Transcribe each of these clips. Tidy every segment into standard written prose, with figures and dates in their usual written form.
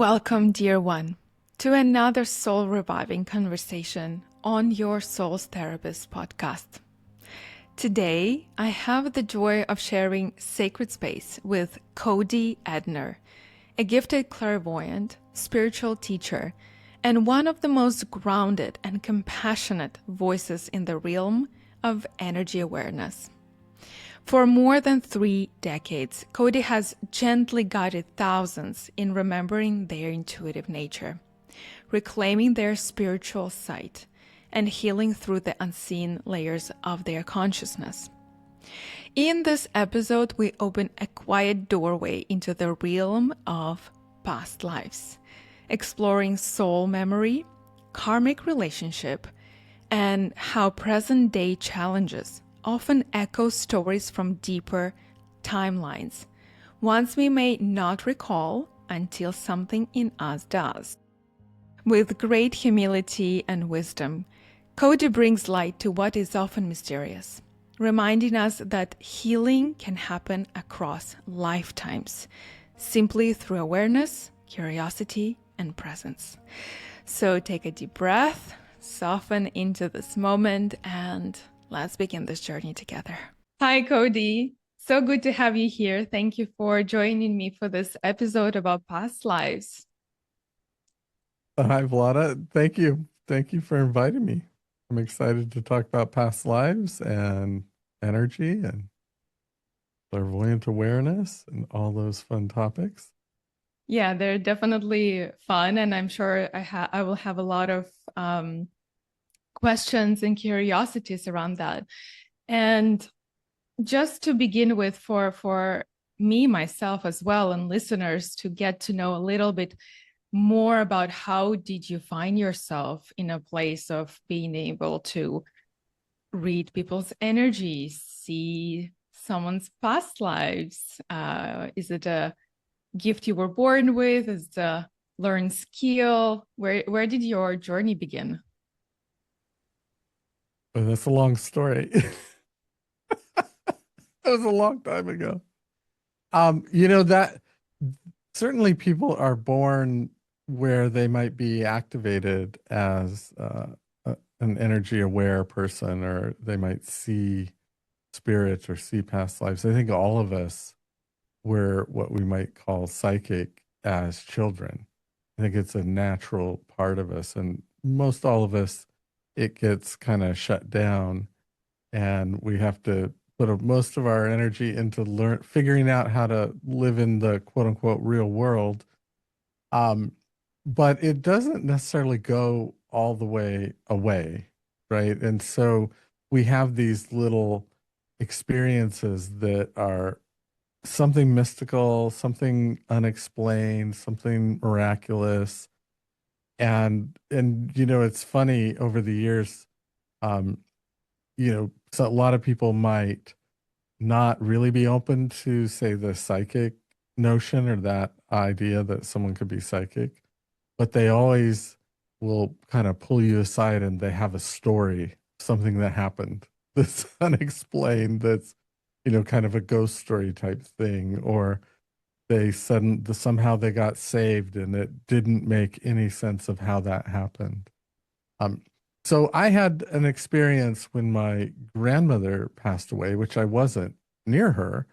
Welcome, dear one, to another soul reviving conversation on your Soul's Therapist podcast. Today, I have the joy of sharing Sacred Space with Cody Edner, a gifted clairvoyant, spiritual teacher, and one of the most grounded and compassionate voices in the realm of energy awareness. For more than 3 decades, Cody has gently guided thousands in remembering their intuitive nature, reclaiming their spiritual sight, and healing through the unseen layers of their consciousness. In this episode, we open a quiet doorway into the realm of past lives, exploring soul memory, karmic relationship, and how present-day challenges often echo stories from deeper timelines, ones we may not recall until something in us does. With great humility and wisdom, Cody brings light to what is often mysterious, reminding us that healing can happen across lifetimes, simply through awareness, curiosity, and presence. So take a deep breath, soften into this moment, and let's begin this journey together. Hi, Cody. So good to have you here. Thank you for joining me for this episode about past lives. Hi, Vlada. Thank you. Thank you for inviting me. I'm excited to talk about past lives and energy and clairvoyant awareness and all those fun topics. Yeah, they're definitely fun, and I'm sure I will have a lot of questions and curiosities around that. And just to begin with, for me, myself as well, and listeners to get to know a little bit more about how did you find yourself in a place of being able to read people's energies, see someone's past lives? Is it a gift you were born with? Is it a learned skill? Where did your journey begin? But that's a long story. That was a long time ago. That certainly people are born where they might be activated as an energy aware person, or they might see spirits or see past lives. I think all of us were what we might call psychic as children. I think it's a natural part of us, and most all of us, it gets kind of shut down, and we have to put most of our energy into figuring out how to live in the quote unquote real world. But it doesn't necessarily go all the way away, right? And so we have these little experiences that are something mystical, something unexplained, something miraculous. And it's funny over the years, um, so a lot of people might not really be open to, say, the psychic notion or that idea that someone could be psychic, but they always will kind of pull you aside and they have a story, something that happened that's unexplained, that's kind of a ghost story type thing, or somehow they got saved and it didn't make any sense of how that happened. So I had an experience when my grandmother passed away, which I wasn't near her.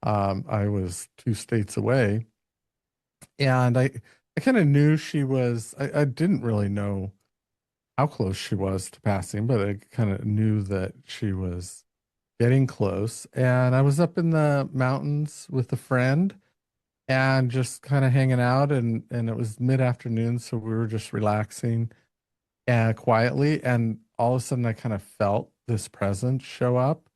I was 2 states away, and I kind of knew she was. I didn't really know how close she was to passing, but I kind of knew that she was getting close. And I was up in the mountains with a friend and just kind of hanging out, and it was mid-afternoon, so we were just relaxing and quietly, and all of a sudden I kind of felt this presence show up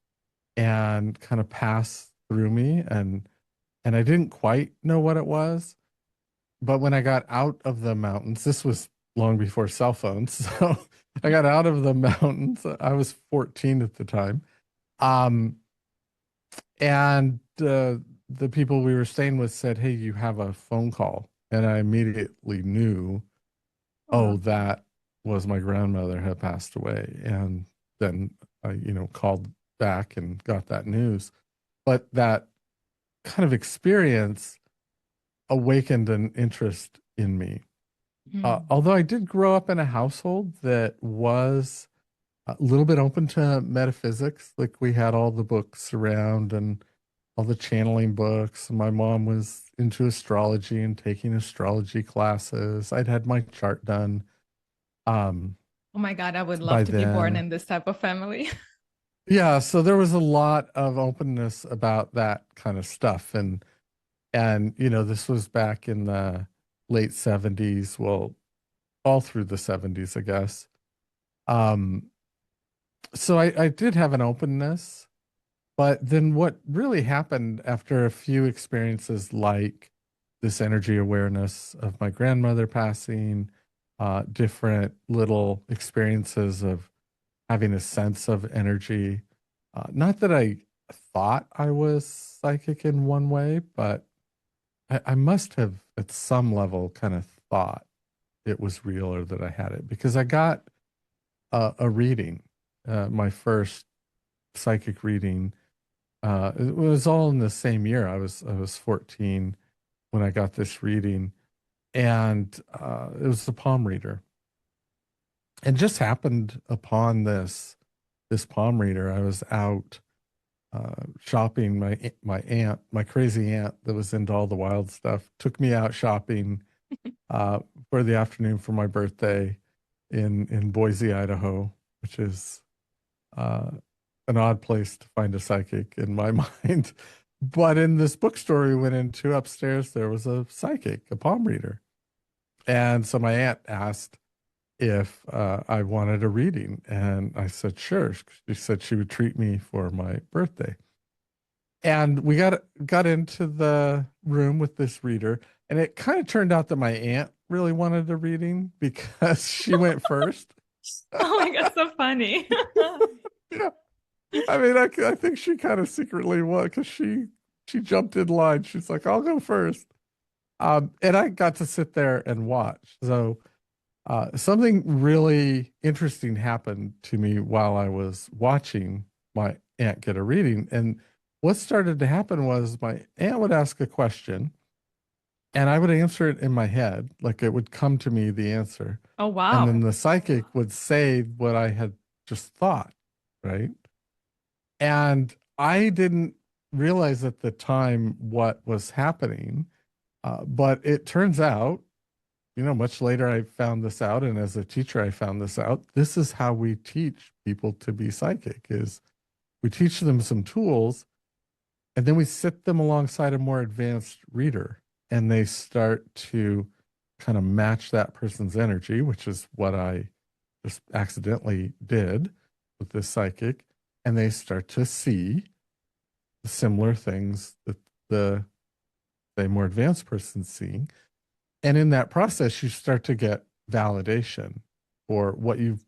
and kind of pass through me, and I didn't quite know what it was. But when I got out of the mountains, this was long before cell phones, so I got out of the mountains. I was 14 at the time. Um, and the people we were staying with said, "Hey, you have a phone call." And I immediately knew, Oh, oh, that was my grandmother had passed away. And then I, called back and got that news. But that kind of experience awakened an interest in me. Mm. Although I did grow up in a household that was a little bit open to metaphysics, like we had all the books around and all the channeling books. My mom was into astrology and taking astrology classes. I'd had my chart done Oh my God, I would by love to be born then. in this type of family. Yeah, so there was a lot of openness about that kind of stuff. And this was back in the late 70s, well, all through the 70s, I guess. Um, so I did have an openness. But then what really happened after a few experiences like this energy awareness of my grandmother passing, different little experiences of having a sense of energy. Not that I thought I was psychic in one way, but I must have at some level kind of thought it was real or that I had it because I got a reading, my first psychic reading. It was all in the same year. I was 14 when I got this reading, and it was the palm reader. And just happened upon this palm reader. I was out shopping. My aunt, my crazy aunt that was into all the wild stuff, took me out shopping uh, for the afternoon for my birthday in Boise, Idaho, which is uh, an odd place to find a psychic in my mind. But in this bookstore we went into upstairs, there was a psychic, a palm reader. And so my aunt asked if I wanted a reading. And I said, sure. She said she would treat me for my birthday. And we got into the room with this reader. And it kind of turned out that my aunt really wanted a reading because she went first. Oh my God, so funny. Yeah. I mean, I think she kind of secretly was because she jumped in line. She's like, "I'll go first." And I got to sit there and watch. So something really interesting happened to me while I was watching my aunt get a reading. And what started to happen was my aunt would ask a question, and I would answer it in my head, like it would come to me the answer, Oh and then wow. the psychic would say what I had just thought, right? And I didn't realize at the time what was happening. But it turns out, much later I found this out, and as a teacher I found this out. This is how we teach people to be psychic is we teach them some tools, and then we sit them alongside a more advanced reader, and they start to kind of match that person's energy, which is what I just accidentally did with this psychic, and they start to see similar things that the say more advanced person's seeing. And in that process, you start to get validation for what you've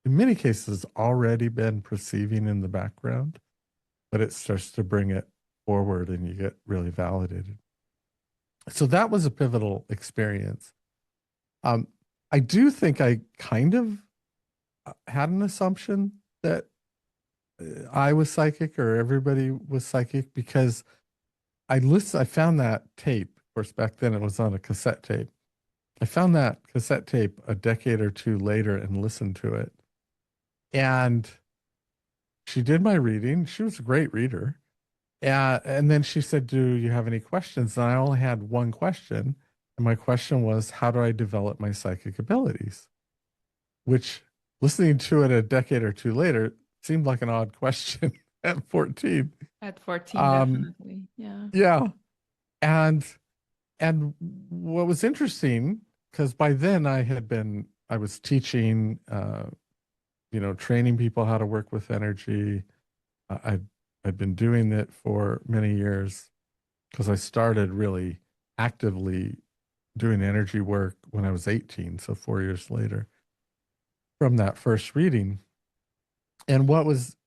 in many cases already been perceiving in the background, but it starts to bring it forward and you get really validated. So that was a pivotal experience. Um, I do think I kind of had an assumption that I was psychic or everybody was psychic because I found that tape. Of course, back then it was on a cassette tape. I found that cassette tape a decade or two later and listened to it. And she did my reading. She was a great reader. And then she said, do you have any questions? And I only had one question. And my question was, how do I develop my psychic abilities? Which, listening to it a decade or two later, seemed like an odd question at 14. At 14, Um, definitely. Yeah. yeah. And and what was interesting, because by then I was teaching, training people how to work with energy. I'd been doing it for many years because I started really actively doing energy work when I was 18, so 4 years later from that first reading. And what was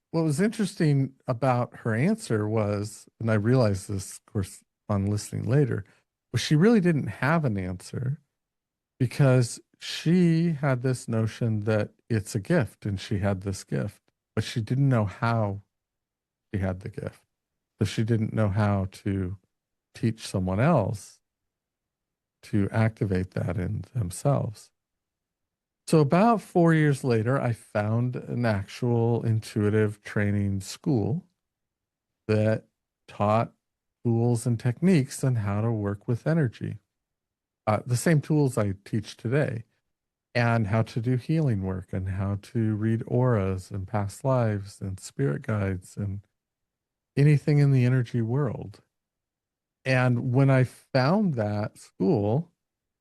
interesting about her answer was, and I realized this, of course, on listening later, was she really didn't have an answer because she had this notion that it's a gift and she had this gift, but she didn't know how she had the gift. So she didn't know how to teach someone else to activate that in themselves. So about 4 years later, I found an actual intuitive training school that taught tools and techniques on how to work with energy. The same tools I teach today, and how to do healing work, and how to read auras and past lives and spirit guides and anything in the energy world. And when I found that school,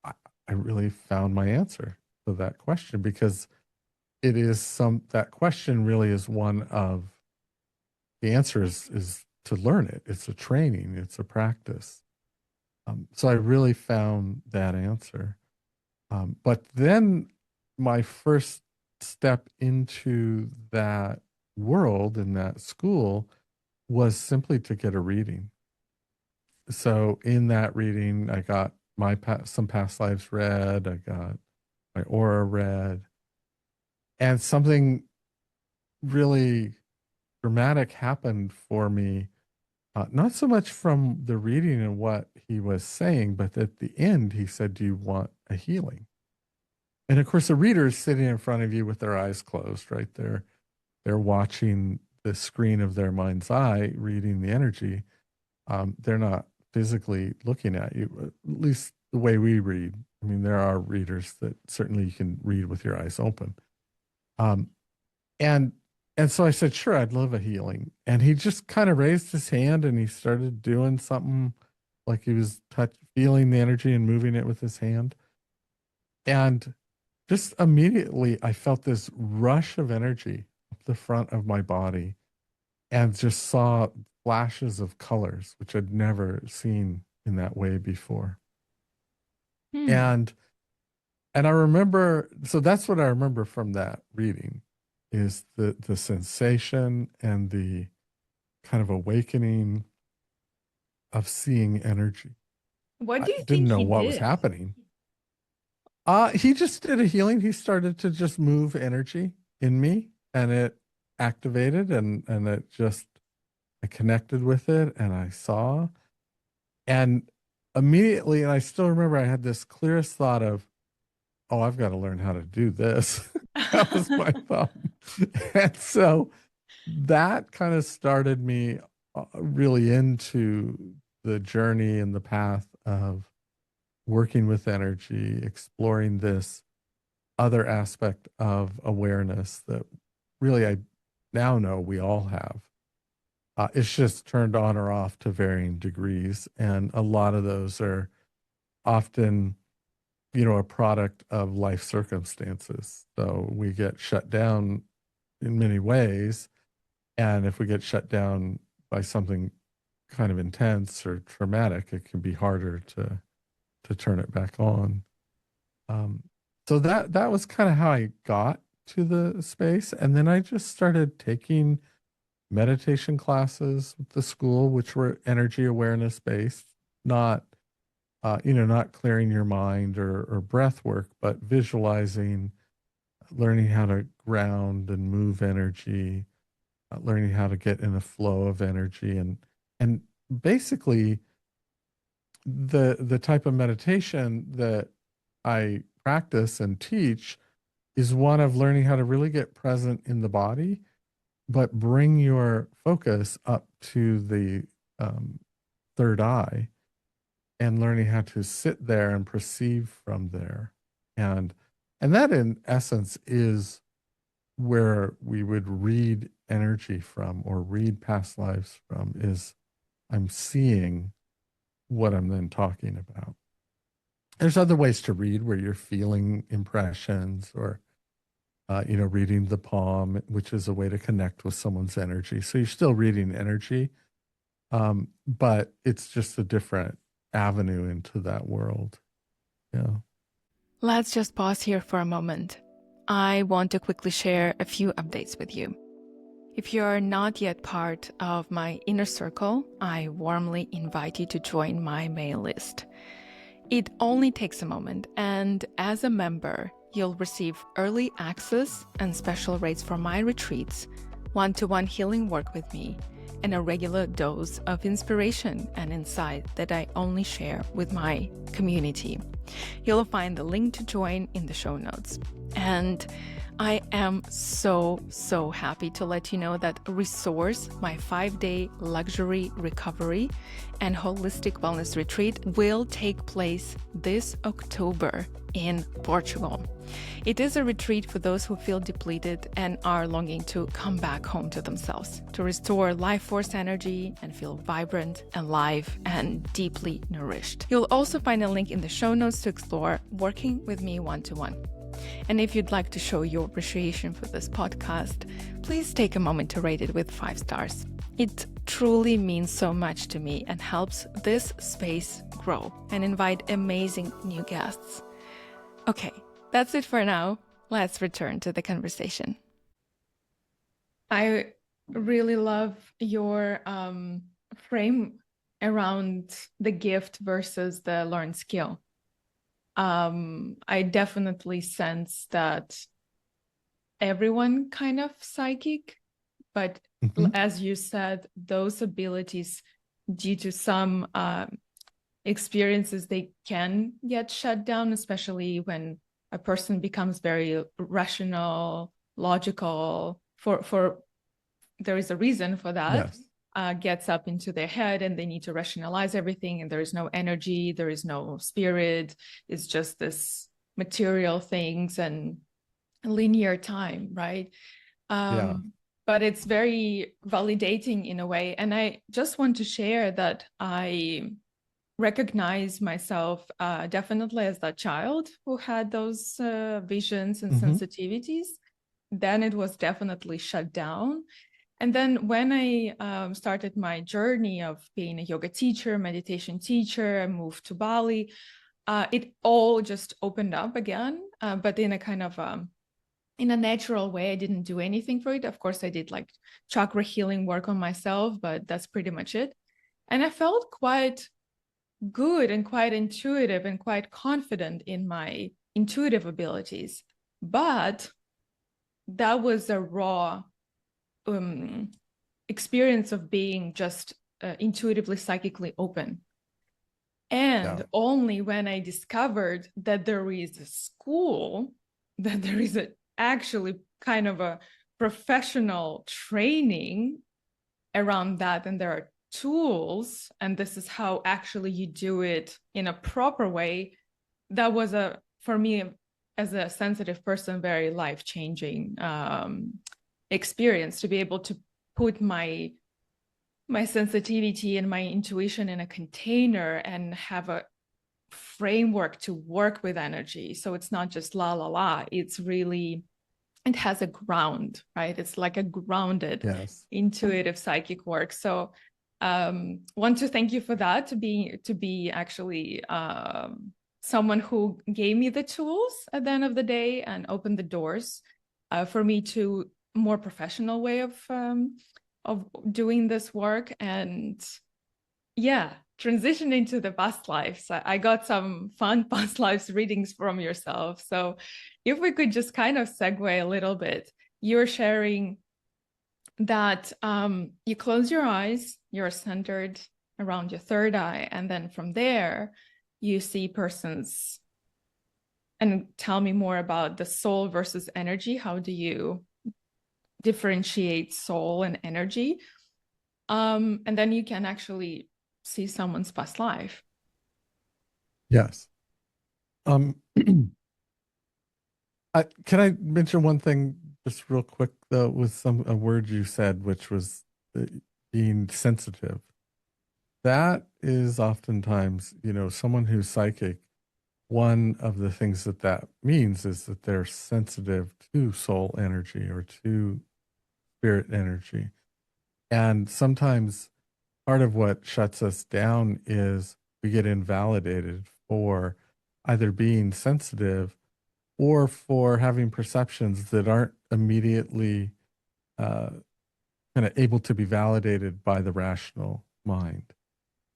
I, I really found my answer to that question, because that question really is one of the answer is to learn it. It's a training, it's a practice. So I really found that answer. But then my first step into that world in that school was simply to get a reading. So in that reading, I got some past lives read, I got my aura read, and something really dramatic happened for me. Not so much from the reading and what he was saying, but at the end, he said, "Do you want a healing?" And of course, the reader is sitting in front of you with their eyes closed, right there. They're watching the screen of their mind's eye, reading the energy. They're not physically looking at you, at least the way we read. I mean, there are readers that certainly you can read with your eyes open. Um, and and so I said, sure, I'd love a healing. And he just kind of raised his hand and he started doing something like he was feeling the energy and moving it with his hand. And just immediately, I felt this rush of energy up the front of my body and just saw flashes of colors, which I'd never seen in that way before. And I remember, so that's what I remember from that reading, is the sensation and the kind of awakening of seeing energy. What I do you didn't think know he what was did? happening. He just did a healing. He started to just move energy in me, and it activated, and it just, I connected with it, and I saw, and immediately, and I still remember I had this clearest thought of, oh, I've got to learn how to do this. That was my thought. And so that kind of started me really into the journey and the path of working with energy, exploring this other aspect of awareness that really I now know we all have. It's just turned on or off to varying degrees. And a lot of those are often, a product of life circumstances. So we get shut down in many ways. And if we get shut down by something kind of intense or traumatic, it can be harder to turn it back on. Um, so that was kind of how I got to the space. And then I just started taking meditation classes with the school, which were energy awareness based, not not clearing your mind or breath work, but visualizing, learning how to ground and move energy, learning how to get in a flow of energy, and basically the type of meditation that I practice and teach is one of learning how to really get present in the body, but bring your focus up to the third eye and learning how to sit there and perceive from there. And that in essence is where we would read energy from or read past lives from, is I'm seeing what I'm then talking about. There's other ways to read where you're feeling impressions or reading the palm, which is a way to connect with someone's energy. So you're still reading energy, but it's just a different avenue into that world. Yeah. Let's just pause here for a moment. I want to quickly share a few updates with you. If you're not yet part of my inner circle, I warmly invite you to join my mail list. It only takes a moment, and as a member, you'll receive early access and special rates for my retreats, one-to-one healing work with me, and a regular dose of inspiration and insight that I only share with my community. You'll find the link to join in the show notes. And I am so happy to let you know that Resource, my 5-day luxury recovery and holistic wellness retreat, will take place this October in Portugal. It is a retreat for those who feel depleted and are longing to come back home to themselves, to restore life force energy and feel vibrant, alive, and deeply nourished. You'll also find a link in the show notes to explore working with me one-to-one. And if you'd like to show your appreciation for this podcast, please take a moment to rate it with 5 stars. It truly means so much to me and helps this space grow and invite amazing new guests. Okay, that's it for now. Let's return to the conversation. I really love your frame around the gift versus the learned skill. I definitely sense that everyone kind of psychic, but as you said, those abilities, due to some experiences, they can get shut down, especially when a person becomes very rational, logical, for there is a reason for that. Yes. Gets up into their head and they need to rationalize everything, and there is no energy, there is no spirit. It's just this material things and linear time, right? But it's very validating in a way. And I just want to share that I recognize myself definitely as that child who had those visions and sensitivities. Then it was definitely shut down. And then when I started my journey of being a yoga teacher, meditation teacher, I moved to Bali, it all just opened up again, but in a kind of in a natural way. I didn't do anything for it. Of course, I did like chakra healing work on myself, but that's pretty much it. And I felt quite good and quite intuitive and quite confident in my intuitive abilities. But that was a raw experience of being just intuitively, psychically open. And only when I discovered that there is a school, that there is actually kind of a professional training around that, and there are tools, and this is how actually you do it in a proper way, that was for me as a sensitive person, very life-changing experience, to be able to put my sensitivity and my intuition in a container and have a framework to work with energy. So it's not just la la la, it's really, it has a ground, right? It's like a grounded, intuitive psychic work. So want to thank you for that, to be actually someone who gave me the tools at the end of the day and opened the doors for me to more professional way of doing this work. And transitioning to the past lives. I got some fun past lives readings from yourself. So if we could just kind of segue a little bit, you're sharing that you close your eyes, you're centered around your third eye, and then from there you see persons. And tell me more about the soul versus energy. How do you differentiate soul and energy? And then you can actually see someone's past life. Yes. Can I mention one thing just real quick, though, with a word you said, which was being sensitive. That is oftentimes, someone who's psychic, one of the things that means is that they're sensitive to soul energy or to spirit energy. And sometimes part of what shuts us down is we get invalidated for either being sensitive or for having perceptions that aren't immediately kind of able to be validated by the rational mind.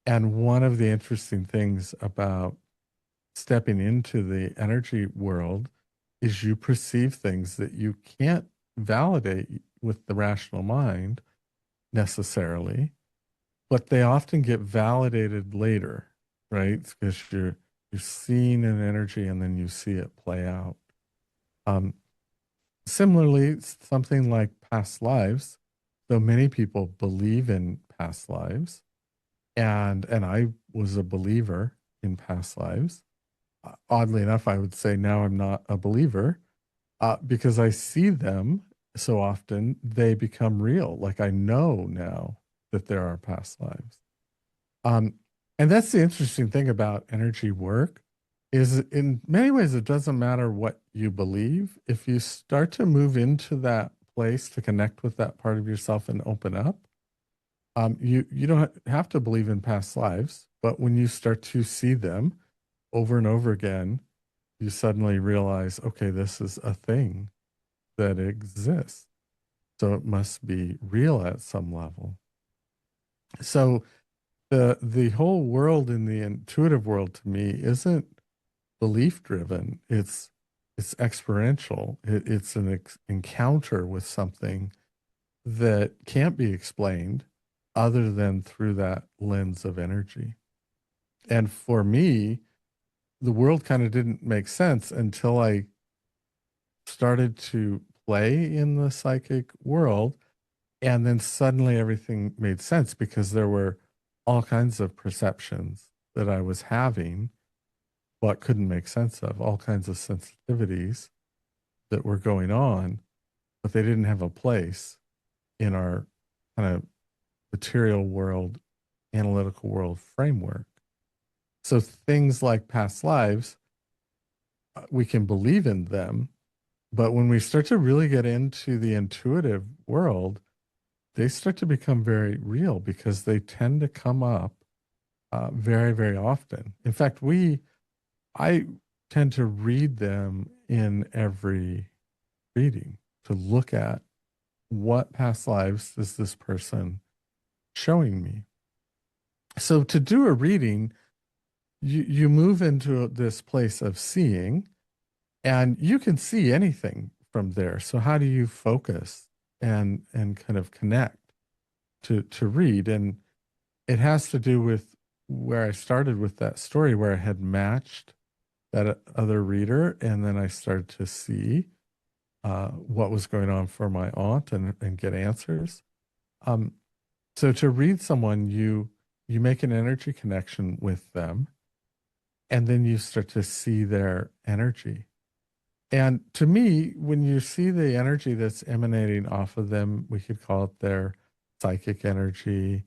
And one of the interesting things about stepping into the energy world is you perceive things that you can't validate with the rational mind, necessarily, but they often get validated later, right? Because you're seeing an energy and then you see it play out. Um, Similarly, something like past lives, though many people believe in past lives, and I was a believer in past lives. Oddly enough, I would say now I'm not a believer because I see them so often, they become real. Like I know now that there are past lives. Um, and that's the interesting thing about energy work is in many ways it doesn't matter what you believe. If you start to move into that place to connect with that part of yourself and open up, you don't have to believe in past lives, but when you start to see them over and over again, you suddenly realize, okay, this is a thing that exists. So it must be real at some level. So the whole world in the intuitive world to me isn't belief driven. It's experiential. It's an encounter with something that can't be explained other than through that lens of energy. And for me, the world kind of didn't make sense until I started to play in the psychic world. And then suddenly everything made sense because there were all kinds of perceptions that I was having, but couldn't make sense of, all kinds of sensitivities that were going on, but they didn't have a place in our kind of material world, analytical world framework. So things like past lives, we can believe in them, but when we start to really get into the intuitive world, they start to become very real because they tend to come up very, very often. In fact, I tend to read them in every reading to look at what past lives is this person showing me. So to do a reading, you move into this place of seeing, and you can see anything from there. So how do you focus and kind of connect to read? And it has to do with where I started with that story where I had matched that other reader, and then I started to see what was going on for my aunt and get answers. Um, so to read someone, you make an energy connection with them, and then you start to see their energy. And to me, when you see the energy that's emanating off of them, we could call it their psychic energy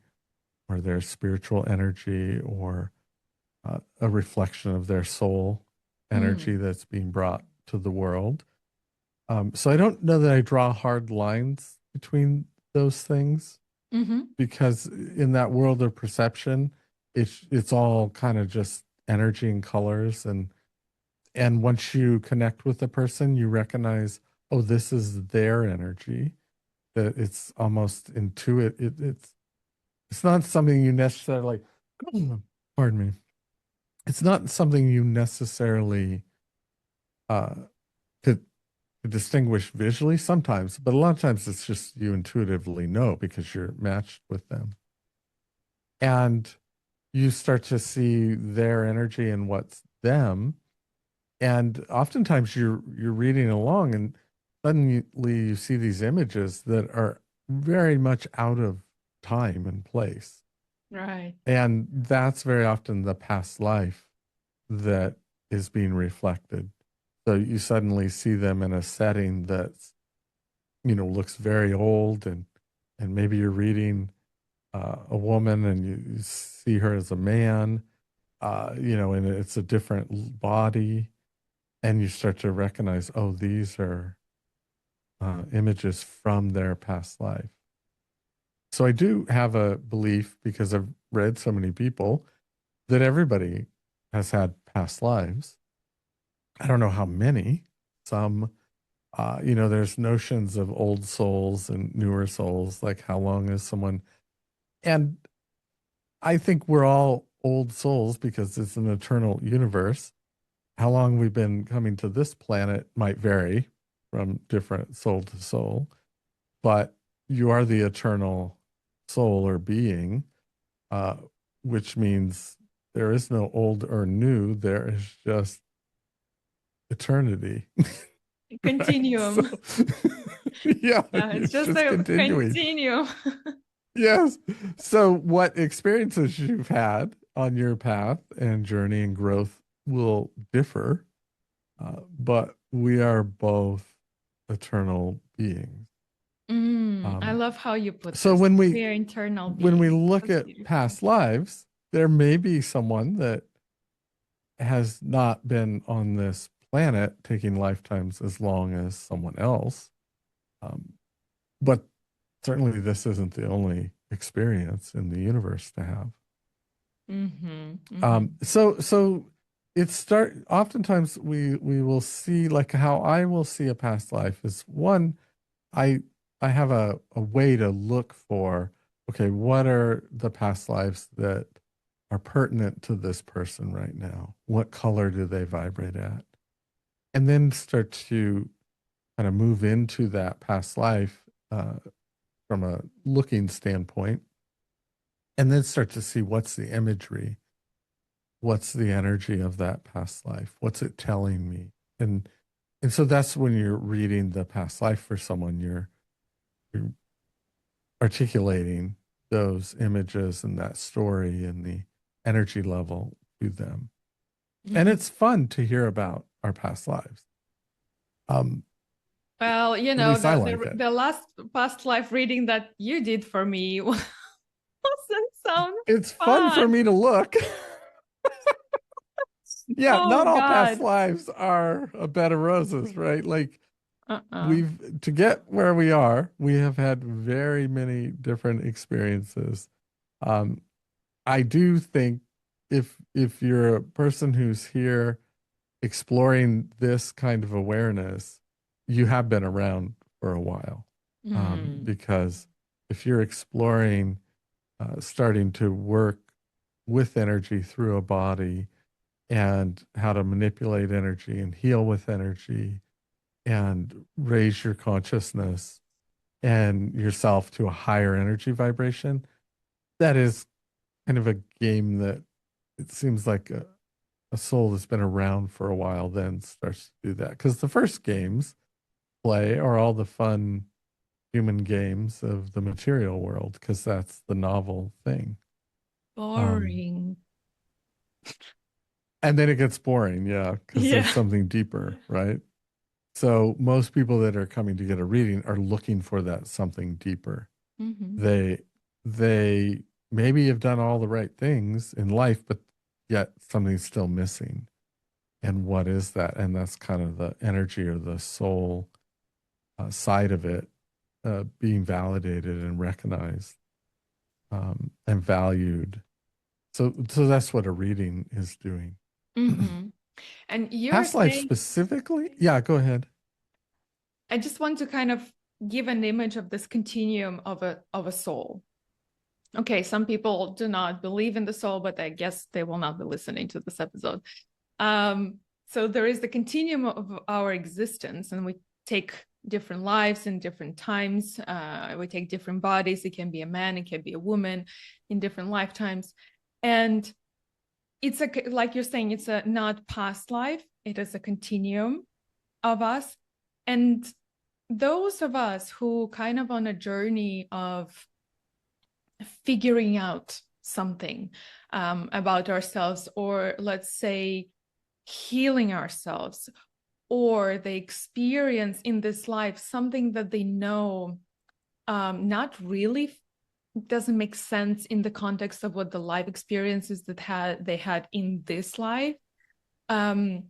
or their spiritual energy or a reflection of their soul energy Mm. that's being brought to the world. So I don't know that I draw hard lines between those things Mm-hmm. because in that world of perception, it's all kind of just energy and colors, and once you connect with the person, you recognize, oh, this is their energy. That it's almost intuitive. It's not something you necessarily, pardon me. It's not something you necessarily uh, could distinguish visually sometimes, but a lot of times it's just you intuitively know because you're matched with them. And you start to see their energy and what's them. And oftentimes you're reading along and suddenly you see these images that are very much out of time and place. Right. And that's very often the past life that is being reflected. So you suddenly see them in a setting that's, looks very old, and maybe you're reading a woman and you see her as a man, and it's a different body, and you start to recognize, oh, these are images from their past life. So I do have a belief because I've read so many people that everybody has had past lives. I don't know how many. Some, there's notions of old souls and newer souls, like how long is someone. And I think we're all old souls because it's an eternal universe. How long we've been coming to this planet might vary from different soul to soul, but you are the eternal soul or being, uh, which means there is no old or new. There is just eternity. Right? So, Continuum. yeah, Yeah, it's it's just just a continuing. continuum. Yes. So, what experiences you've had on your path and journey and growth will differ, but we are both eternal beings. I Um, love how you put so this. when we We are internal when we beings. look That's at beautiful. past lives, there may be someone that has not been on this planet taking lifetimes as long as someone else. Um, but certainly this isn't the only experience in the universe to have. Mm-hmm. Mm-hmm. So it start oftentimes we will see like how I will see a past life is one, I I have a way to look for, okay, what are the past lives that are pertinent to this person right now? What color do they vibrate at? And then start to kind of move into that past life from a looking standpoint, and then start to see what's the imagery, what's the energy of that past life, what's it telling me, and so that's when you're reading the past life for someone, you're articulating those images and that story and the energy level to them. And Mm-hmm. it's fun to hear about our past lives. Um, Well, at least I like it. the last past life reading that you did for me wasn't sound It's fun for fun. me to look. Yeah, Oh not all past God. lives are a bed of roses, right? Like Uh-uh. we've to get where we are, we have had very many different experiences. Um, I do think if you're a person who's here exploring this kind of awareness, you have been around for a while. Mm. Because if you're exploring, starting to work with energy through a body and how to manipulate energy and heal with energy and raise your consciousness and yourself to a higher energy vibration, that is kind of a game that it seems like a soul that's been around for a while then starts to do that. Because the first games play are all the fun human games of the material world, because that's the novel thing. Um, Boring. and then it gets boring, yeah, because there's Yeah. something deeper, right? So most people that are coming to get a reading are looking for that something deeper. Mm-hmm. They maybe have done all the right things in life, but yet something's still missing. And what is that? And that's kind of the energy or the soul side of it, being validated and recognized, and valued. So that's what a reading is doing. Mm-hmm. And you're Past life saying, specifically? Yeah, go ahead. I just want to kind of give an image of this continuum of a soul. Okay, some people do not believe in the soul, but I guess they will not be listening to this episode. So there is the continuum of our existence, and we take different lives in different times. We take different bodies. It can be a man, it can be a woman in different lifetimes. And it's like you're saying, it's a not past life, it is a continuum of us. And those of us who kind of on a journey of figuring out something about ourselves, or let's say healing ourselves, or they experience in this life something that they know not really doesn't make sense in the context of what the life experiences that they had in this life. um,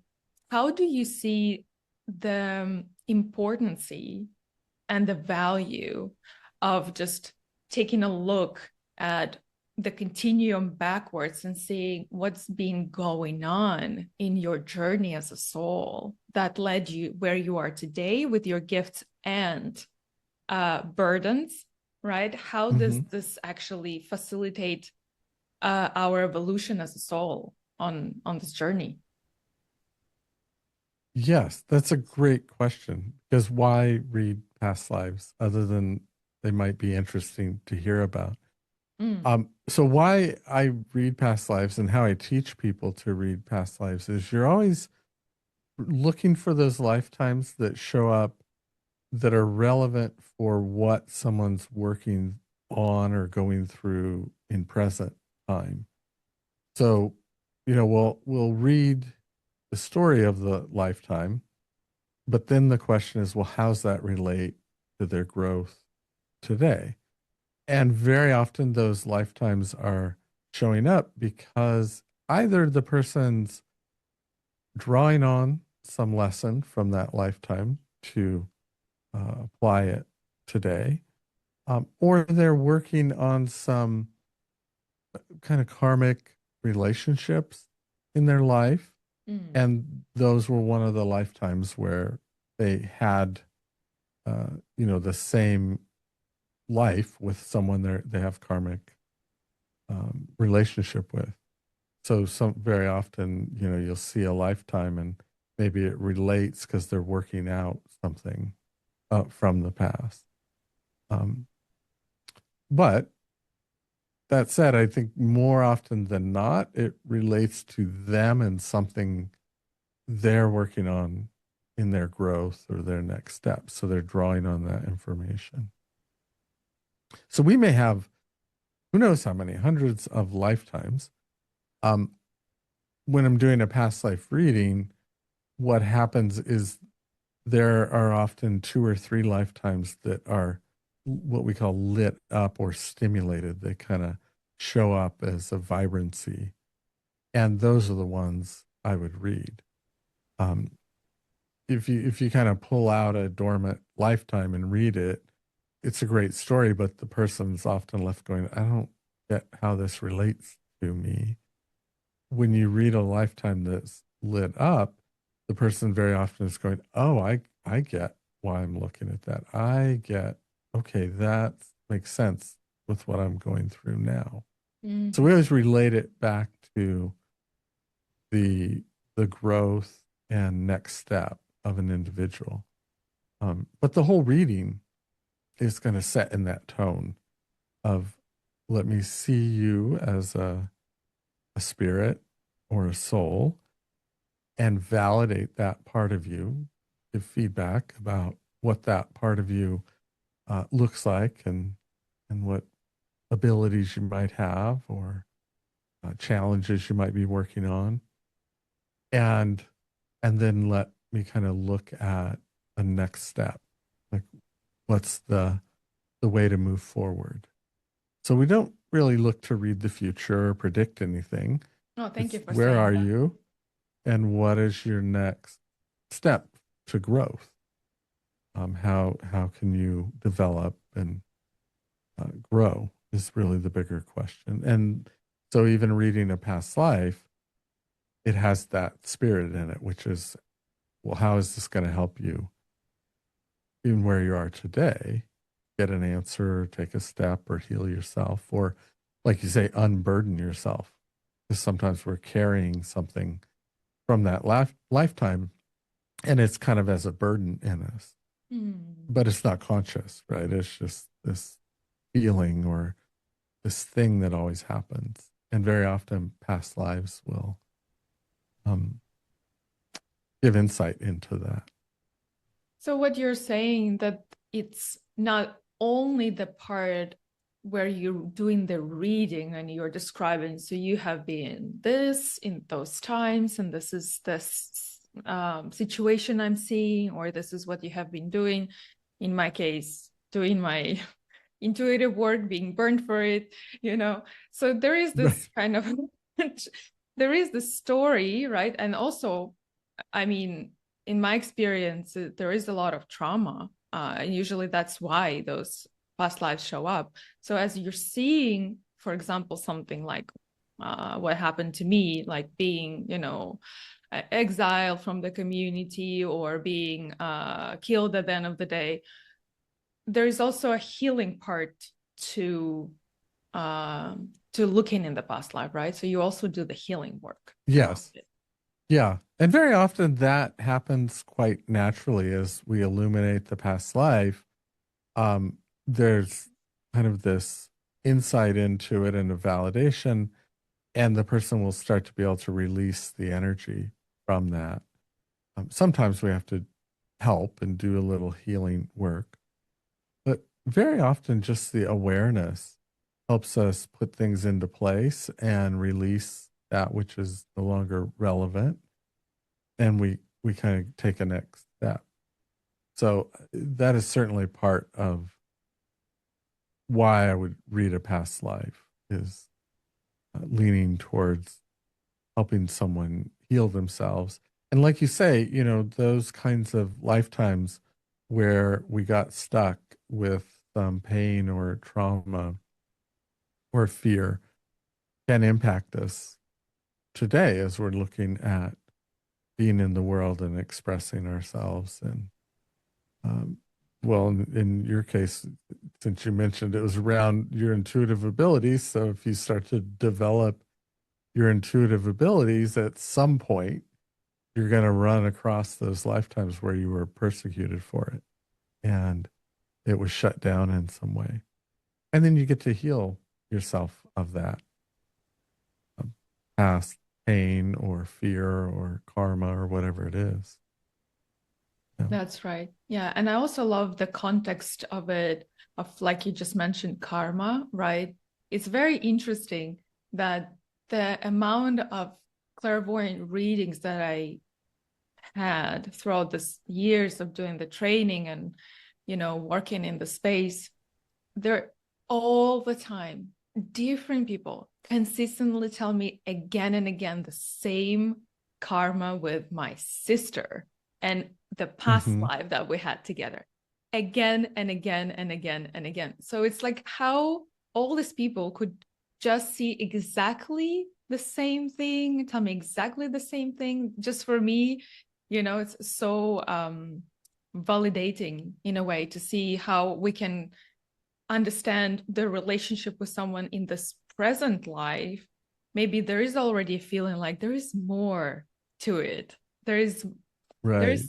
how do you see the importance and the value of just taking a look at the continuum backwards and seeing what's been going on in your journey as a soul that led you where you are today with your gifts and burdens, right? How does Hmm. this actually facilitate our evolution as a soul on this journey? Yes, that's a great question. Because why read past lives other than they might be interesting to hear about? Mm. So why I read past lives and how I teach people to read past lives is you're always looking for those lifetimes that show up that are relevant for what someone's working on or going through in present time. So, we'll read the story of the lifetime, but then the question is, well, how's that relate to their growth today? And very often those lifetimes are showing up because either the person's drawing on some lesson from that lifetime to apply it today, or they're working on some kind of karmic relationships in their life. Mm. And those were one of the lifetimes where they had, the same life with someone they have karmic relationship with. So very often, you'll see a lifetime and maybe it relates because they're working out something from the past. Um, but that said, I think more often than not, it relates to them and something they're working on in their growth or their next steps. So they're drawing on that information. So we may have who knows how many hundreds of lifetimes. Um, when I'm doing a past life reading, what happens is there are often 2 or 3 lifetimes that are what we call lit up or stimulated. They kind of show up as a vibrancy. And those are the ones I would read. Um, if you kind of pull out a dormant lifetime and read it, it's a great story, but the person's often left going, I don't get how this relates to me. When you read a lifetime that's lit up, the person very often is going, oh, I get why I'm looking at that. I get, okay, that makes sense with what I'm going through now. So we Mhm. always relate it back to the growth and next step of an individual. But the whole reading is going to set in that tone of let me see you as a spirit or a soul and validate that part of you, give feedback about what that part of you looks like and what abilities you might have or challenges you might be working on, and then let me kind of look at a next step, like what's the way to move forward. So we don't really look to read the future or predict anything. Oh, thank you It's for where saying are that. you and what is your next step to growth? How can you develop and grow is really the bigger question. And so even reading a past life, it has that spirit in it, which is, well, how is this going to help you even where you are today? Get an answer, take a step, or heal yourself, or like you say, unburden yourself. Because sometimes we're carrying something from that lifetime and it's kind of as a burden in us, Mm. but it's not conscious, right? It's just this feeling or this thing that always happens. And very often past lives will um, give insight into that. So what you're saying that it's not only the part where you're doing the reading and you're describing, so you have been this in those times, and this is this situation I'm seeing, or this is what you have been doing. In my case, doing my intuitive work, being burned for it, you know. So there is Right. this kind of there is the story, right? And also, I mean, in my experience, there is a lot of trauma. And usually that's why those past lives show up. So as you're seeing, for example, something like what happened to me, like being, exiled from the community or being killed at the end of the day, there is also a healing part to looking in the past life, right? So you also do the healing work around Yes. it. Yeah. And very often that happens quite naturally as we illuminate the past life. There's kind of this insight into it and a validation, and the person will start to be able to release the energy from that. Sometimes we have to help and do a little healing work, but very often just the awareness helps us put things into place and release that which is no longer relevant, and we kind of take a next step. So that is certainly part of why I would read a past life, is leaning towards helping someone heal themselves. And like you say, those kinds of lifetimes where we got stuck with some pain or trauma or fear can impact us today as we're looking at being in the world and expressing ourselves. And well, in your case, since you mentioned it was around your intuitive abilities, so if you start to develop your intuitive abilities, at some point you're going to run across those lifetimes where you were persecuted for it and it was shut down in some way, and then you get to heal yourself of that past pain or fear or karma or whatever it is. Yeah. That's right. Yeah. And I also love the context of it, of like you just mentioned, karma, right? It's very interesting that the amount of clairvoyant readings that I had throughout this years of doing the training and, working in the space, they're all the time, different people consistently tell me again and again the same karma with my sister and the past Mm-hmm. life that we had together, again and again and again and again. So it's like how all these people could just see exactly the same thing, tell me exactly the same thing. Just for me, it's so validating in a way to see how we can understand the relationship with someone in this present life. Maybe there is already a feeling like there is more to it. There's Right.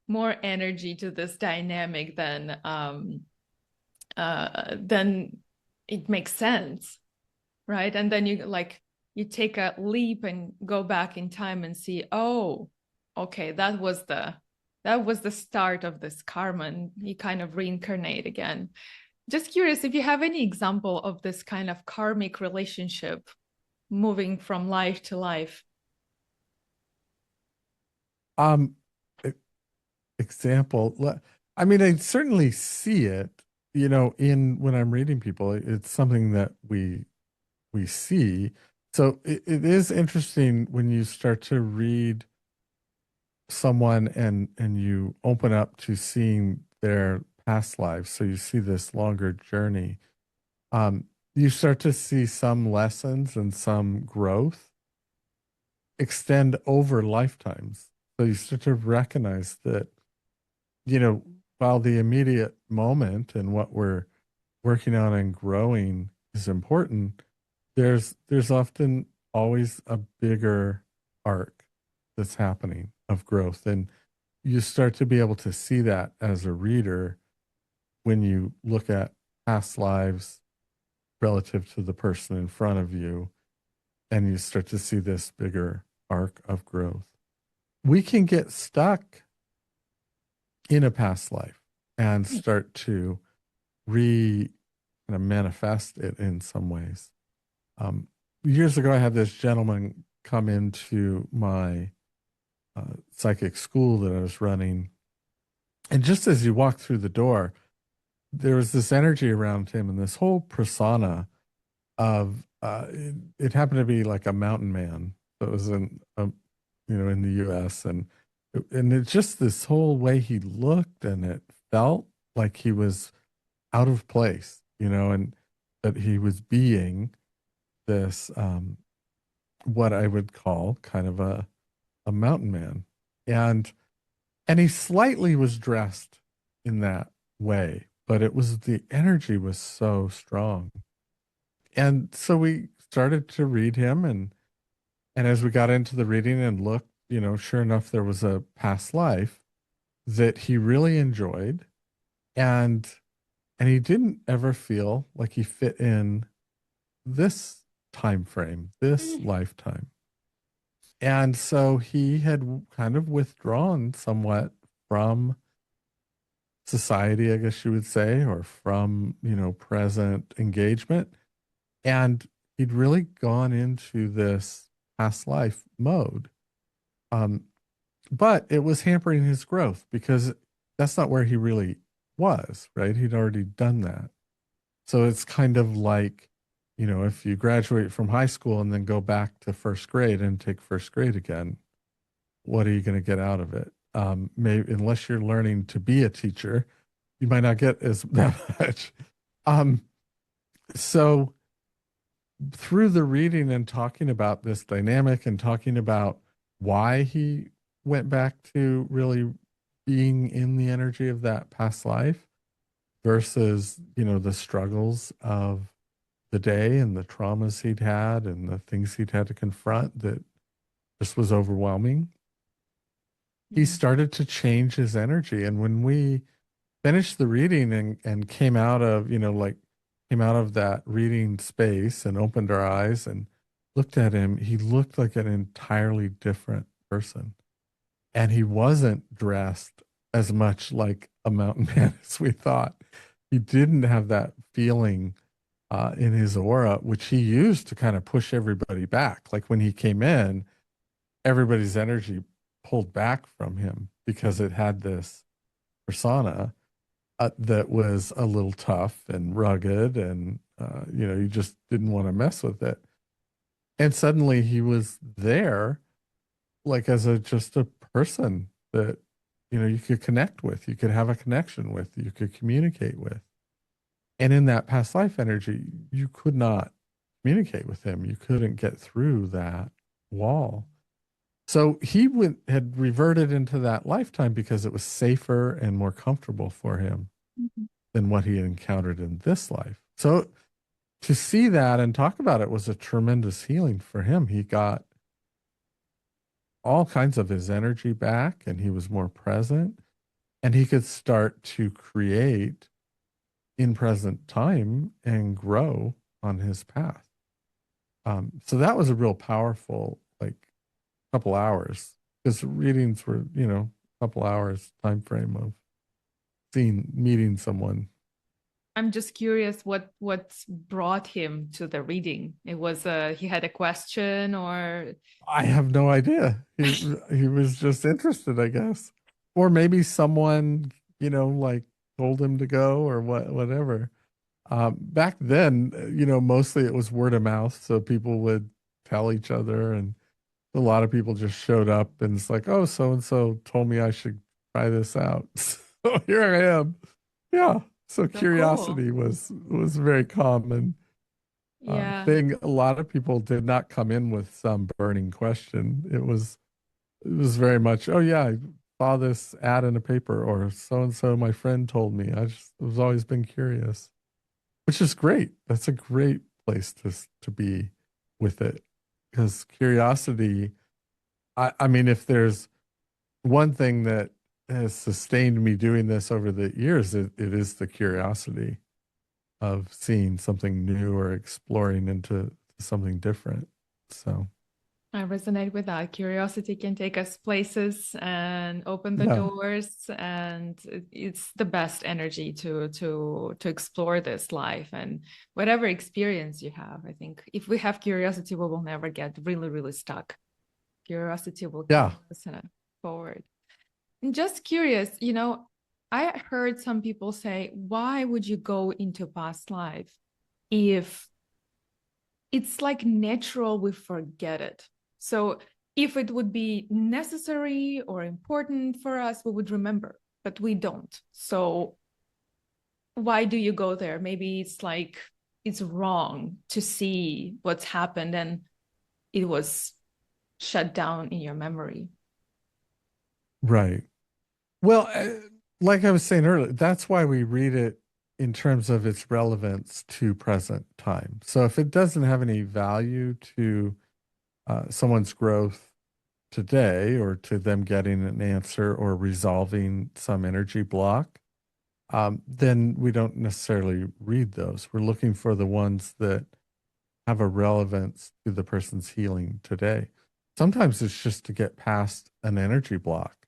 more energy to this dynamic than it makes sense, right? And then you take a leap and go back in time and see, oh, okay, that was the start of this karma, and you kind of reincarnate again. Just curious if you have any example of this kind of karmic relationship moving from life to life. Um, e- Example. I mean, I certainly see it, in when I'm reading people. It's something that we see. So it is interesting when you start to read someone and you open up to seeing their past lives. So you see this longer journey. Um, you start to see some lessons and some growth extend over lifetimes. So you start to recognize that, while the immediate moment and what we're working on and growing is important, there's often always a bigger arc that's happening of growth. And you start to be able to see that as a reader when you look at past lives relative to the person in front of you, and you start to see this bigger arc of growth. We can get stuck in a past life and start to kind of manifest it in some ways. Years ago, I had this gentleman come into my psychic school that I was running. And just as you walk through the door, there was this energy around him and this whole persona of it happened to be like a mountain man that was in the US, and it's just this whole way he looked, and it felt like he was out of place, and that he was being this what I would call kind of a mountain man. And he slightly was dressed in that way, but it was the energy was so strong. And so we started to read him, and as we got into the reading and looked, sure enough, there was a past life that he really enjoyed, and he didn't ever feel like he fit in this time frame, this Mm. lifetime. And so he had kind of withdrawn somewhat from society, I guess you would say, or from, present engagement. And he'd really gone into this past life mode. Um, but it was hampering his growth because that's not where he really was, right? He'd already done that. So it's kind of like, if you graduate from high school and then go back to first grade and take first grade again, what are you going to get out of it? Maybe unless you're learning to be a teacher, you might not get as that much. Um, so through the reading and talking about this dynamic and talking about why he went back to really being in the energy of that past life versus, the struggles of the day and the traumas he'd had and the things he'd had to confront that just was overwhelming. He Mm. started to change his energy. And when we finished the reading and came out of, came out of that reading space and opened our eyes and looked at him, he looked like an entirely different person. And he wasn't dressed as much like a mountain man as we thought. He didn't have that feeling in his aura, which he used to kind of push everybody back. Like when he came in, everybody's energy pulled back from him because it had this persona that was a little tough and rugged, and you just didn't want to mess with it. And suddenly he was there, like as a just a person that you could connect with, you could have a connection with, you could communicate with. And in that past life energy, you could not communicate with him. You couldn't get through that wall. So he had reverted into that lifetime because it was safer and more comfortable for him Mhm. than what he had encountered in this life. So to see that and talk about it was a tremendous healing for him. He got all kinds of his energy back and he was more present and he could start to create in present time and grow on his path. So that was a real powerful, like, couple hours because readings were, a couple hours time frame of meeting someone. I'm just curious what brought him to the reading. It was he had a question or I have no idea. He was just interested, I guess. Or maybe someone, like told him to go or whatever. Back then, mostly it was word of mouth, so people would tell each other, and a lot of people just showed up, and it's like, oh, so and so told me I should try this out, so here I am. Yeah. So so cool. curiosity was very common Yeah. thing. A lot of people did not come in with some burning question. It was very much, oh yeah, I saw this ad in a paper, or so and so my friend told me. I've always been curious, which is great. That's a great place to be with it because curiosity. I mean, if there's one thing that has sustained me doing this over the years, it is the curiosity of seeing something new or exploring into something different. So, I resonate with that. Curiosity can take us places and open the yeah, doors, and it's the best energy to explore this life and whatever experience you have. I think if we have curiosity, we will never get really, really stuck. Curiosity will yeah, carry us forward. And just curious, I heard some people say, why would you go into past life if it's like natural we forget it? So if it would be necessary or important for us, we would remember, but we don't. So why do you go there? Maybe it's like it's wrong to see what's happened and it was shut down in your memory. right. Well, like I was saying earlier, that's why we read it in terms of its relevance to present time. So if it doesn't have any value to someone's growth today or to them getting an answer or resolving some energy block, then we don't necessarily read those. We're looking for the ones that have a relevance to the person's healing today. Sometimes it's just to get past an energy block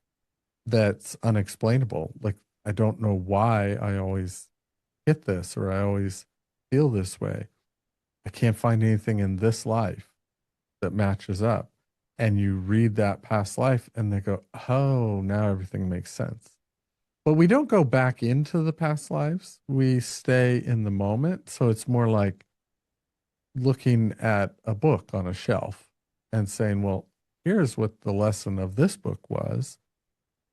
that's unexplainable. Like, I don't know why I always get this or I always feel this way. I can't find anything in this life that matches up. And you read that past life and they go, oh, now everything makes sense. But we don't go back into the past lives. We stay in the moment. So it's more like looking at a book on a shelf and saying, well, here's what the lesson of this book was,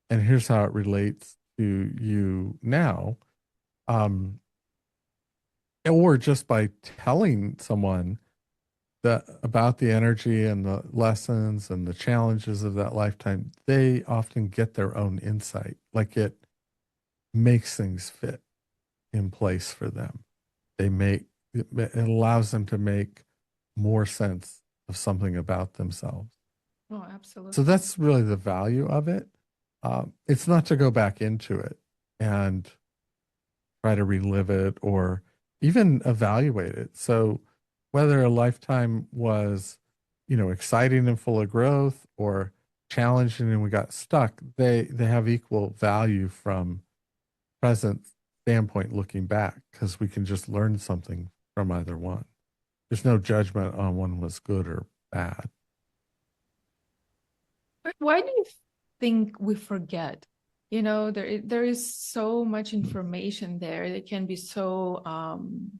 and here's how it relates to you now. Um, or just by telling someone that about the energy and the lessons and the challenges of that lifetime, they often get their own insight. Like, it makes things fit in place for them. It allows them to make more sense of something about themselves. Oh, So absolutely. that's really the value of it. It's not to go back into it and try to relive it or even evaluate it. So whether a lifetime was, exciting and full of growth or challenging and we got stuck, they have equal value from present standpoint looking back, because we can just learn something from either one. There's no judgment on one was good or bad. But why do you think we forget? There is so much information there. It can be so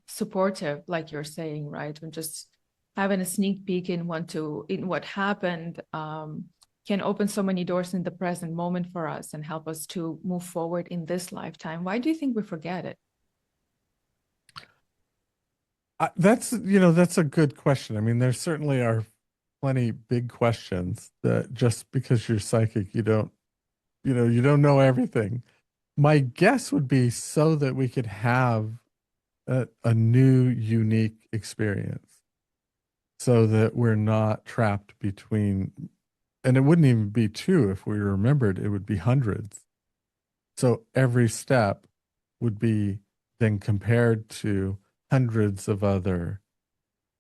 supportive, like you're saying, right? When just having a sneak peek in what happened can open so many doors in the present moment for us and help us to move forward in this lifetime. Why do you think we forget it? That's a good question. I mean, there certainly are plenty big questions that just because you're psychic, you don't know everything. My guess would be so that we could have a new, unique experience, so that we're not trapped between, and it wouldn't even be two if we remembered, it would be hundreds. So every step would be then compared to hundreds of other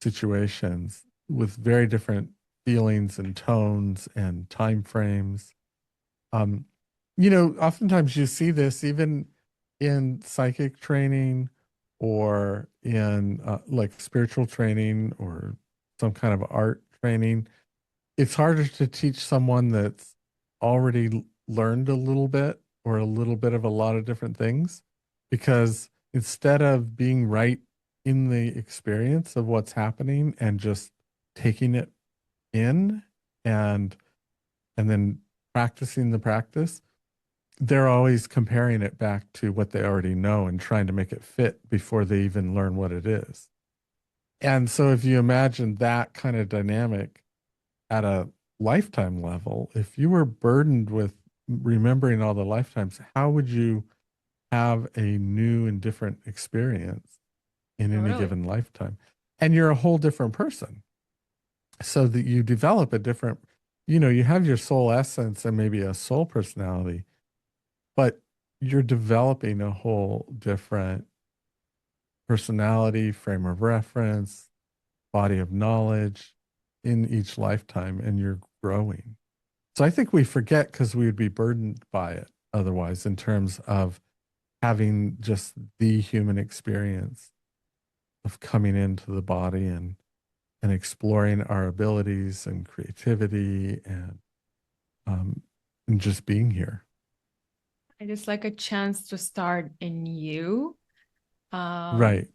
situations with very different feelings and tones and time frames. Um, oftentimes you see this even in psychic training or in like spiritual training or some kind of art training. It's harder to teach someone that's already learned a little bit or a little bit of a lot of different things, because instead of being right in the experience of what's happening and just taking it in and then practicing the practice, they're always comparing it back to what they already know and trying to make it fit before they even learn what it is. And so if you imagine that kind of dynamic at a lifetime level, if you were burdened with remembering all the lifetimes, how would you have a new and different experience in Oh, any really? given lifetime? And you're a whole different person. So that you develop a different, you have your soul essence and maybe a soul personality, but you're developing a whole different personality, frame of reference, body of knowledge in each lifetime, and you're growing. So I think we forget because we would be burdened by it otherwise, in terms of having just the human experience of coming into the body and exploring our abilities and creativity um, and just being here. It is like a chance to start anew. Um, Right.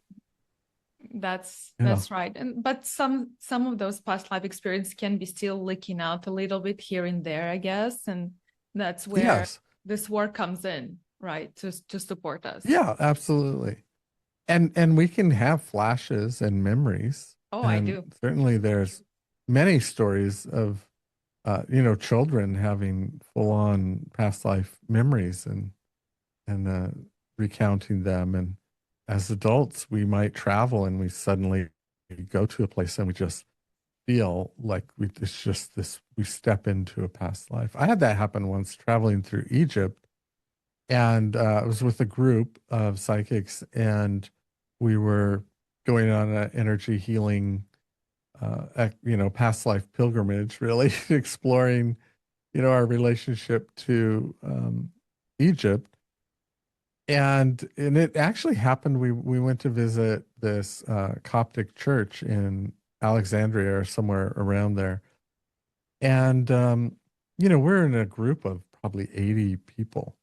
Yeah. that's right. And but some of those past life experience can be still leaking out a little bit here and there, I guess. And that's where Yes. this work comes in, right? To support us. Yeah, absolutely. And we can have flashes and memories. Oh, I And do. certainly there's many stories of children having full on past life memories and recounting them. And as adults, we might travel and we suddenly go to a place and we just feel like it's just this, we step into a past life. I had that happen once traveling through Egypt, and I was with a group of psychics, and we were going on an energy healing. past life pilgrimage, really exploring, our relationship to Egypt. And it actually happened. We went to visit this Coptic church in Alexandria or somewhere around there. And we're in a group of probably 80 people,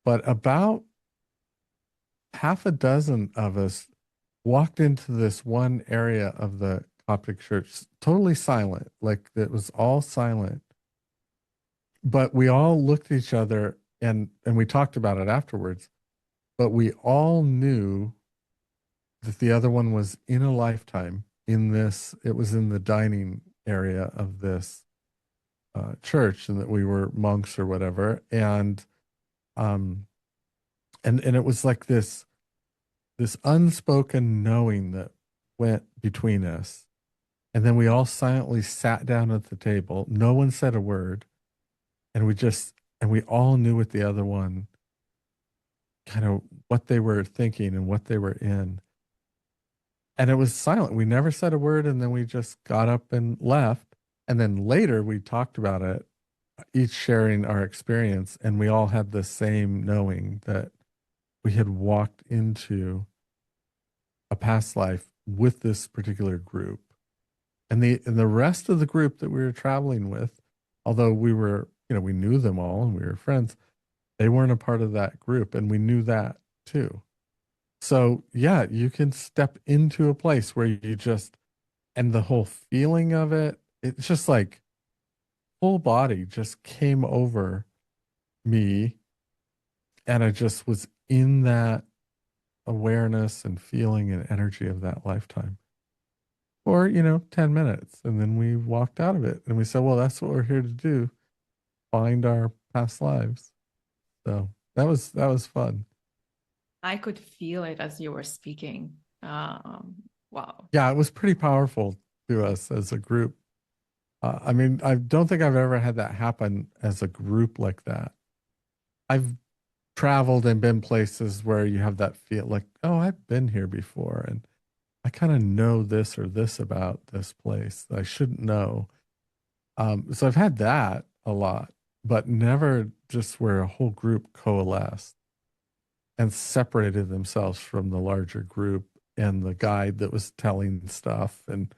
but about half a dozen of us walked into this one area of the Coptic church, totally silent, like it was all silent. But we all looked at each other and we talked about it afterwards. But we all knew that the other one was in a lifetime in this, it was in the dining area of this church, and that we were monks or whatever. Um, and it was like this unspoken knowing that went between us. And then we all silently sat down at the table. No one said a word. And we all knew what the other one kind of what they were thinking and what they were in. And it was silent. We never said a word. And then we just got up and left. And then later we talked about it, each sharing our experience. And we all had the same knowing that we had walked into a past life with this particular group. And the rest of the group that we were traveling with, although we were, we knew them all and we were friends, they weren't a part of that group. And we knew that too. So yeah, you can step into a place where you just, and the whole feeling of it, it's just like full body just came over me. And I just was in that awareness and feeling and energy of that lifetime for, 10 minutes. And then we walked out of it and we said, well, that's what we're here to do, find our past lives. So that was fun. I could feel it as you were speaking. Wow. Yeah, it was pretty powerful to us as a group. I mean, I don't think I've ever had that happen as a group like that. I've traveled and been places where you have that feel like, oh, I've been here before, and I kind of know this or this about this place that I shouldn't know. So I've had that a lot, but never just where a whole group coalesced and separated themselves from the larger group and the guide that was telling stuff and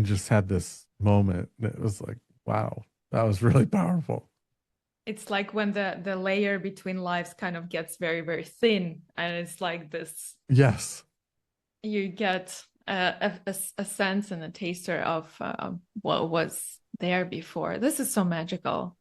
just had this moment. It was like, wow, that was really powerful. It's like when the layer between lives kind of gets very, very thin. And it's like this, Yes. you get a sense and a taster of what was there before. This is so magical.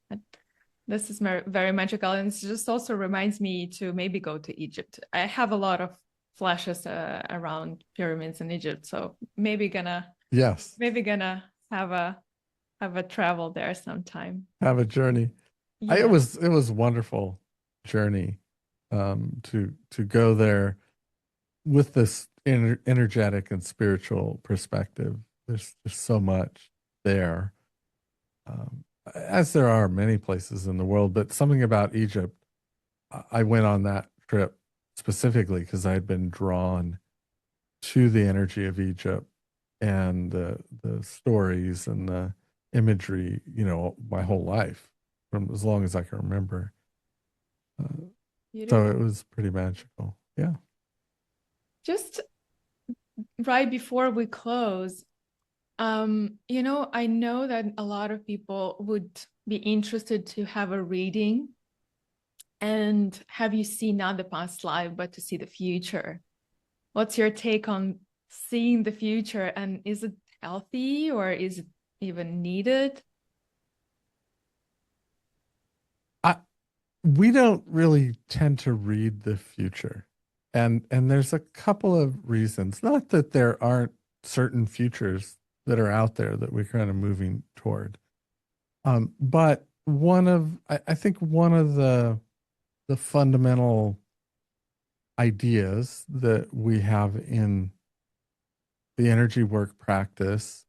This is very magical. And it just also reminds me to maybe go to Egypt. I have a lot of flashes around pyramids in Egypt. So Yes. maybe gonna have a travel there sometime. Have a journey. It Yeah. was wonderful journey to go there with this energetic and spiritual perspective. There's so much there, as there are many places in the world. But something about Egypt, I went on that trip specifically because I had been drawn to the energy of Egypt and the stories and the imagery, my whole life from as long as I can remember. So it Beautiful. was pretty magical. Yeah. Just right before we close, I know that a lot of people would be interested to have a reading and have you seen not the past life, but to see the future. What's your take on seeing the future, and is it healthy or is it even needed? I We don't really tend to read the future. And there's a couple of reasons. Not that there aren't certain futures that are out there that we're kind of moving toward. But I think one of the fundamental ideas that we have in the energy work practice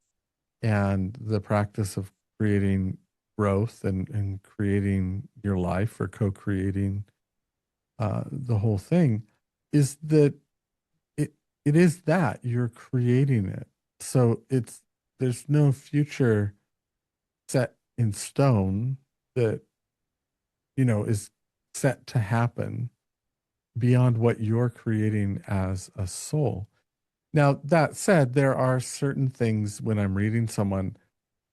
and the practice of creating growth and creating your life or co-creating the whole thing is that it is that you're creating it. So there's no future set in stone that, is set to happen beyond what you're creating as a soul. Now, that said, there are certain things when I'm reading someone,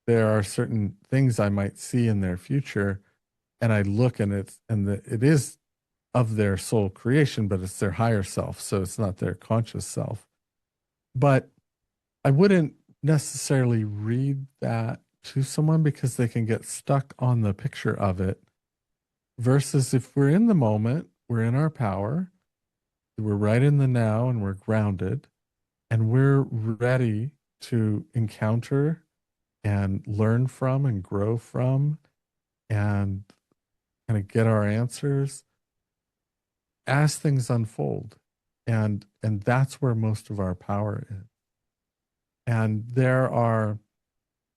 there are certain things I might see in their future, and I look and it is of their soul creation, but it's their higher self, so it's not their conscious self. But I wouldn't necessarily read that to someone because they can get stuck on the picture of it. Versus if we're in the moment, we're in our power, we're right in the now, and we're grounded, and we're ready to encounter and learn from and grow from and kind of get our answers as things unfold. And that's where most of our power is. And there are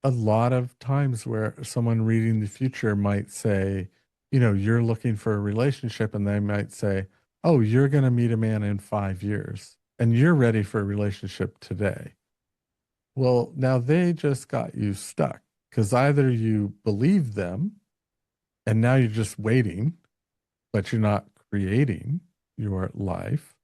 a lot of times where someone reading the future might say, you're looking for a relationship, and they might say, oh, you're going to meet a man in 5 years, and you're ready for a relationship today. Well, now they just got you stuck because either you believe them and now you're just waiting, but you're not creating your life,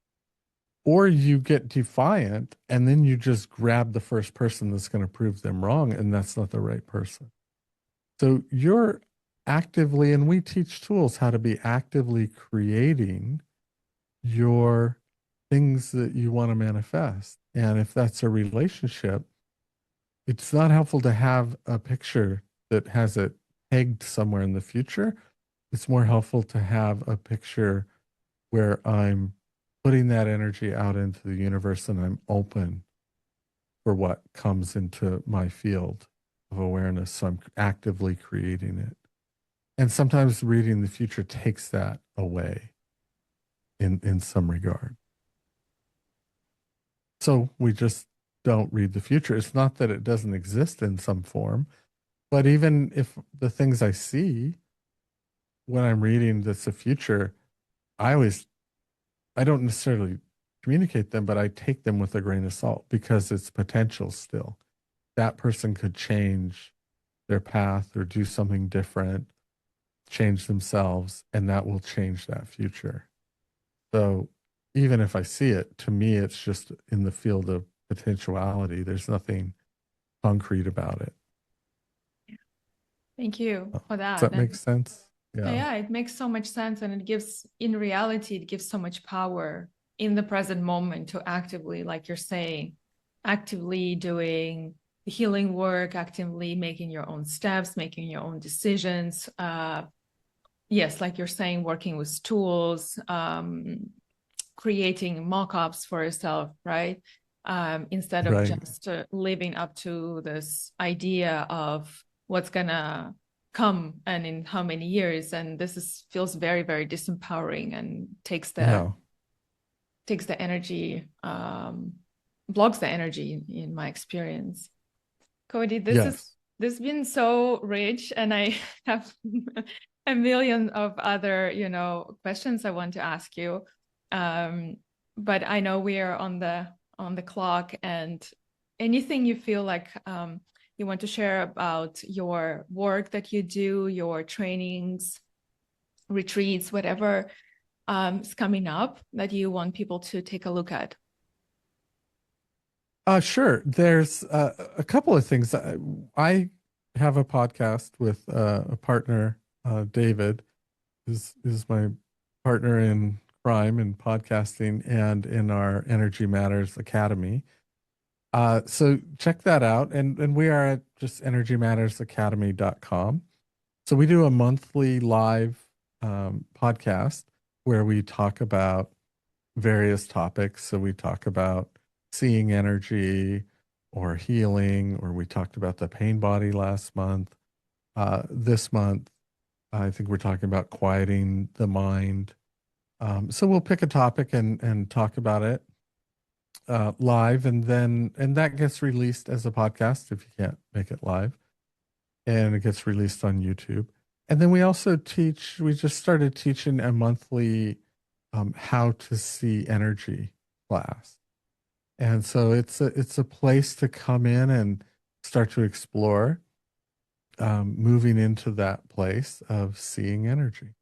or you get defiant and then you just grab the first person that's going to prove them wrong, and that's not the right person. So you're actively, and we teach tools how to be actively creating your things that you want to manifest. And if that's a relationship, it's not helpful to have a picture that has it pegged somewhere in the future. It's more helpful to have a picture where I'm putting that energy out into the universe and I'm open for what comes into my field of awareness. So I'm actively creating it. And sometimes reading the future takes that away in some regard. So we just don't read the future. It's not that it doesn't exist in some form, but even if the things I see when I'm reading that's the future, I don't necessarily communicate them, but I take them with a grain of salt because it's potential still. That person could change their path or do something different, change themselves, and that will change that future. So even if I see it, to me, it's just in the field of potentiality. There's nothing concrete about it. Thank you for Does that. that make sense? Yeah. Yeah, it makes so much sense. And in reality, it gives so much power in the present moment to actively, like you're saying, actively doing the healing work, actively making your own steps, making your own decisions. Yes, like you're saying, working with tools, creating mock-ups for yourself, right? Instead of Right. just living up to this idea of what's gonna come and in how many years. And feels very, very disempowering and takes the energy, blocks the energy in my experience. Cody, Yes. this has been so rich, and I have a million of other, questions I want to ask you. But I know we are on the clock, and anything you feel like you want to share about your work that you do, your trainings, retreats, whatever is coming up that you want people to take a look at. Sure. There's a couple of things. I have a podcast with a partner, David, is my partner in crime in podcasting and in our Energy Matters Academy. So check that out. And we are at just energymattersacademy.com. So we do a monthly live podcast where we talk about various topics. So we talk about seeing energy or healing, or we talked about the pain body last month. This month, I think we're talking about quieting the mind. So we'll pick a topic and talk about it live, and that gets released as a podcast if you can't make it live, and it gets released on YouTube. And then we also teach. We just started teaching a monthly how to see energy class. And so it's a place to come in start to explore moving into that place of seeing energy.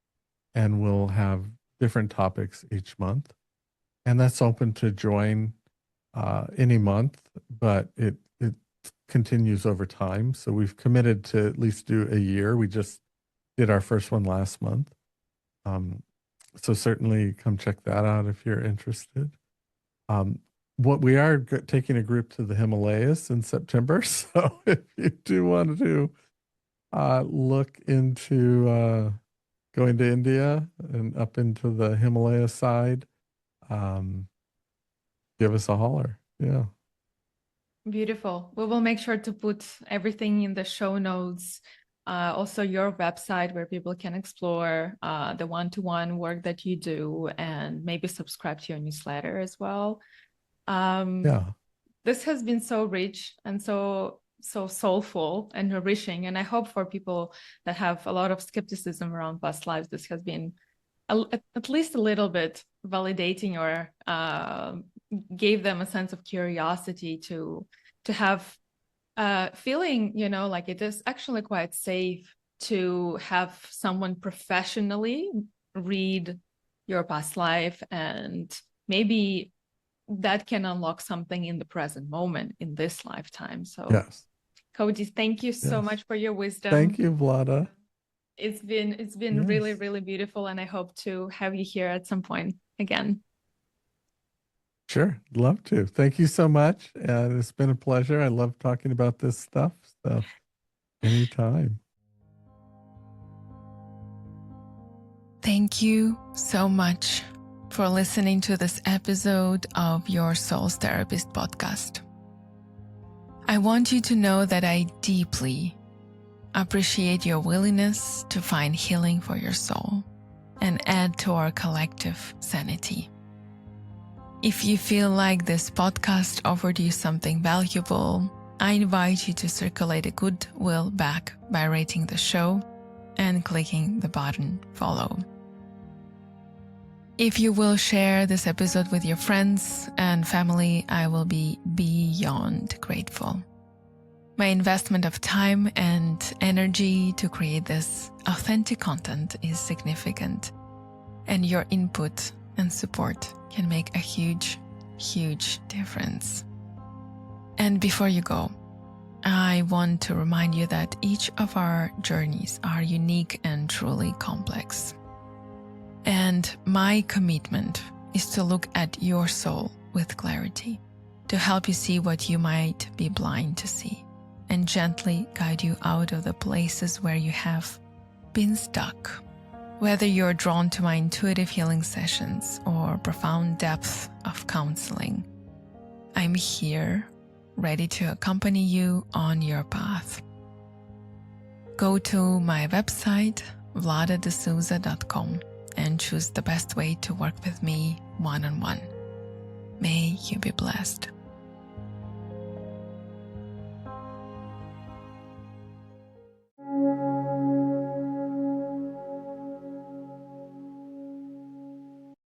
And we'll have different topics each month. And that's open to join any month, but it continues over time. So we've committed to at least do a year. We just did our first one last month. So certainly come check that out if you're interested. What we are taking a group to the Himalayas in September. So if you do want to look into going to India and up into the Himalaya side, give us a holler. Yeah. Beautiful. We will make sure to put everything in the show notes. Also your website where people can explore the one-to-one work that you do and maybe subscribe to your newsletter as well. Yeah. This has been so rich and so soulful and nourishing. And I hope for people that have a lot of skepticism around past lives, this has been at least a little bit validating or gave them a sense of curiosity to have feeling, like it is actually quite safe to have someone professionally read your past life, and maybe that can unlock something in the present moment in this lifetime. So yes. Cody, thank you so much for your wisdom. Thank you, Vlada. It's been really, really beautiful, and I hope to have you here at some point again. Sure, love to. Thank you so much. And it's been a pleasure. I love talking about this stuff. So anytime. Thank you so much for listening to this episode of Your Soul's Therapist podcast. I want you to know that I deeply appreciate your willingness to find healing for your soul and add to our collective sanity. If you feel like this podcast offered you something valuable, I invite you to circulate a goodwill back by rating the show and clicking the button follow. If you will share this episode with your friends and family, I will be beyond grateful. My investment of time and energy to create this authentic content is significant, and your input and support can make a huge, huge difference. And before you go, I want to remind you that each of our journeys are unique and truly complex. And my commitment is to look at your soul with clarity, to help you see what you might be blind to see, and gently guide you out of the places where you have been stuck. Whether you're drawn to my intuitive healing sessions or profound depth of counseling, I'm here, ready to accompany you on your path. Go to my website, vladadesouza.com, and choose the best way to work with me one-on-one. May you be blessed.